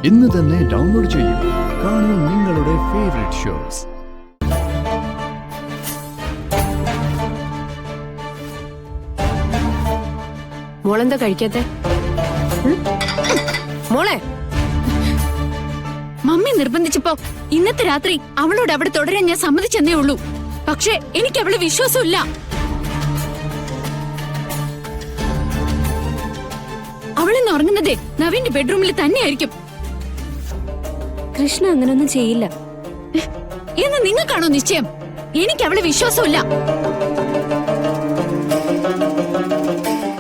ഇന്ന് തന്നെ ഡൗൺലോഡ് ചെയ്യൂ. കാണൂ നിങ്ങളുടെ ഫേവറേറ്റ് ഷോസ്. മോളെന്താ കഴിക്കാത്തെ? മോളെ, മമ്മി നിർബന്ധിച്ചപ്പോ ഇന്നത്തെ രാത്രി അവളോട് അവിടെ തുടരാൻ ഞാൻ സമ്മതിച്ചെന്നേ ഉള്ളൂ. പക്ഷേ എനിക്ക് അവളെ വിശ്വാസമില്ല. അവളിന്ന് ഉറങ്ങുന്നതേ നവീന്റെ ബെഡ്റൂമിൽ തന്നെയായിരിക്കും. കൃഷ്ണ അങ്ങനൊന്നും ചെയ്യില്ല എന്ന് നിങ്ങൾക്കാണോ നിശ്ചയം? എനിക്ക് അവളെ വിശ്വാസമില്ല.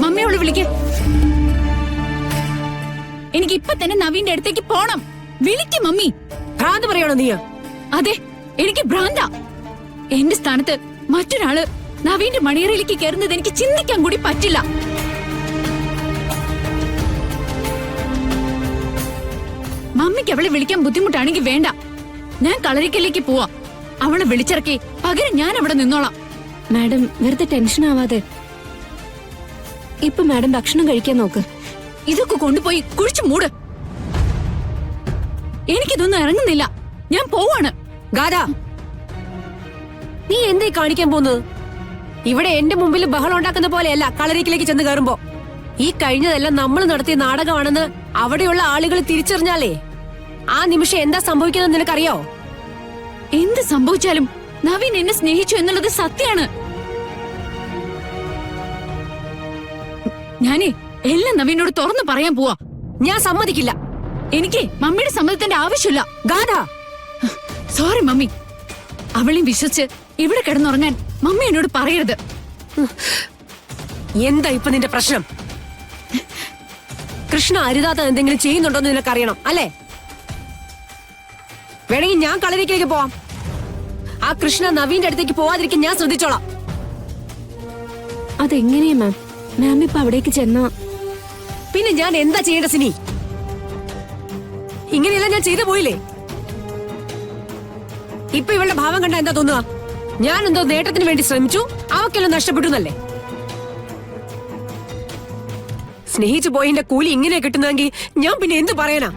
മമ്മി അവളെ വിളിക്ക്. എനിക്ക് ഇപ്പൊ തന്നെ നവീന്റെ അടുത്തേക്ക് പോണം. വിളിക്ക് മമ്മി. ഭ്രാന്ത് പറയണോ നീ? അതെ, എനിക്ക് ഭ്രാന്ത. എന്റെ സ്ഥാനത്ത് മറ്റൊരാള് നവീന്റെ മണിയറയിലേക്ക് കയറുന്നത് എനിക്ക് ചിന്തിക്കാൻ കൂടി പറ്റില്ല. മമ്മിക്ക് അവളെ വിളിക്കാൻ ബുദ്ധിമുട്ടാണെങ്കിൽ വേണ്ട, ഞാൻ കളരിക്കലേക്ക് പോവാ. അവളെ വിളിച്ചിറക്കി പകരം ഞാൻ അവിടെ നിന്നോളാം. മാഡം വെറുതെ ടെൻഷൻ ആവാതെ ഇപ്പൊ മാഡം ഭക്ഷണം കഴിക്കാൻ നോക്ക്. ഇതൊക്കെ കൊണ്ടുപോയി കുഴിച്ചു മൂട്. എനിക്കിതൊന്നും ഇറങ്ങുന്നില്ല. ഞാൻ പോവാണ്. ഗാഥ, നീ എന്തായി കാണിക്കാൻ പോകുന്നത്? ഇവിടെ എന്റെ മുമ്പിൽ ബഹളം ഉണ്ടാക്കുന്ന പോലെയല്ല കളരിക്കിലേക്ക് ചെന്ന് കയറുമ്പോ. ഈ കഴിഞ്ഞതെല്ലാം നമ്മൾ നടത്തിയ നാടകമാണെന്ന് അവിടെയുള്ള ആളുകൾ തിരിച്ചറിഞ്ഞാലേ ആ നിമിഷം എന്താ സംഭവിക്കുന്നത് നിനക്കറിയോ? എന്ത് സംഭവിച്ചാലും നവീൻ എന്നെ സ്നേഹിച്ചു എന്നുള്ളത് സത്യാണ്. ഞാനേ എല്ലാം നവീനോട് തുറന്നു പറയാൻ പോവാ. ഞാൻ സമ്മതിക്കില്ല. എനിക്ക് മമ്മിയുടെ സമ്മതത്തിന്റെ ആവശ്യമില്ല. ഗാഥ, സോറി മമ്മി. അവളെയും വിശ്വസിച്ച് ഇവിടെ കിടന്നുറങ്ങാൻ മമ്മി എന്നോട് പറയരുത്. എന്താ ഇപ്പൊ നിന്റെ പ്രശ്നം? കൃഷ്ണ അരുതാത്ത എന്തെങ്കിലും ചെയ്യുന്നുണ്ടോന്ന് നിനക്കറിയണം അല്ലേ? വേണമെങ്കിൽ ഞാൻ കളരിക്കിലേക്ക് പോവാം. ആ കൃഷ്ണ നവീന്റെ അടുത്തേക്ക് പോവാതിരിക്കാൻ ഞാൻ ശ്രദ്ധിച്ചോളാം. അതെങ്ങനെയാ മാം? മാം ഇപ്പൊ അവിടേക്ക് ചെന്നാ പിന്നെ ഞാൻ എന്താ ചെയ്യേണ്ട സിനി? ഇങ്ങനെയെല്ലാം ഞാൻ ചെയ്തു പോയില്ലേ? ഇപ്പൊ ഇവളുടെ ഭാവം കണ്ട എന്താ തോന്നുക? ഞാൻ എന്തോ നേട്ടത്തിന് വേണ്ടി ശ്രമിച്ചു, അവക്കെല്ലാം നഷ്ടപ്പെട്ടു എന്നല്ലേ? സ്നേഹിച്ചു പോയതിന്റെ കൂലി ഇങ്ങനെ കിട്ടുന്നെങ്കിൽ ഞാൻ പിന്നെ എന്ത് പറയാനാ?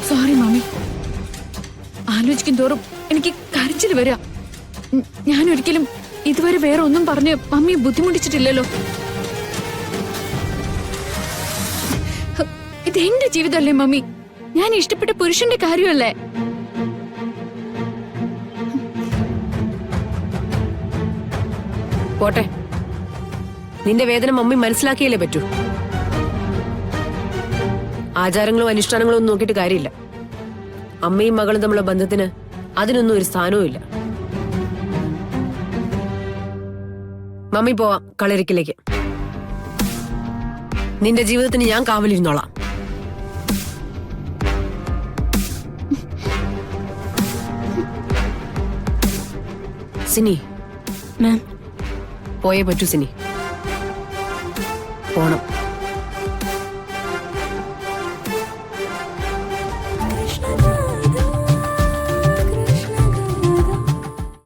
Sorry mummy. ആലോചിക്കും തോറും എനിക്ക് കരച്ചിൽ വരിക. ഞാൻ ഒരിക്കലും ഇതുവരെ വേറെ ഒന്നും പറഞ്ഞ് മമ്മിയെ ബുദ്ധിമുട്ടിച്ചിട്ടില്ലല്ലോ. ഇത് എന്റെ ജീവിതമല്ലേ മമ്മി? ഞാൻ ഇഷ്ടപ്പെട്ട പുരുഷന്റെ കാര്യമല്ലേ? പോട്ടെ, നിന്റെ വേദന മമ്മി മനസ്സിലാക്കിയല്ലേ പറ്റൂ. ആചാരങ്ങളും അനുഷ്ഠാനങ്ങളും ഒന്നും നോക്കിയിട്ട് കാര്യമില്ല. അമ്മയും മകളും തമ്മിലുള്ള ബന്ധത്തിന് അതിനൊന്നും ഒരു സ്ഥാനവും ഇല്ല. മമ്മി പോവാം കളരിക്കിലേക്ക്. നിന്റെ ജീവിതത്തിന് ഞാൻ കാവലിരുന്നോളാം. സിനി, മാം പോയേ പറ്റൂ സിനി. പോണം.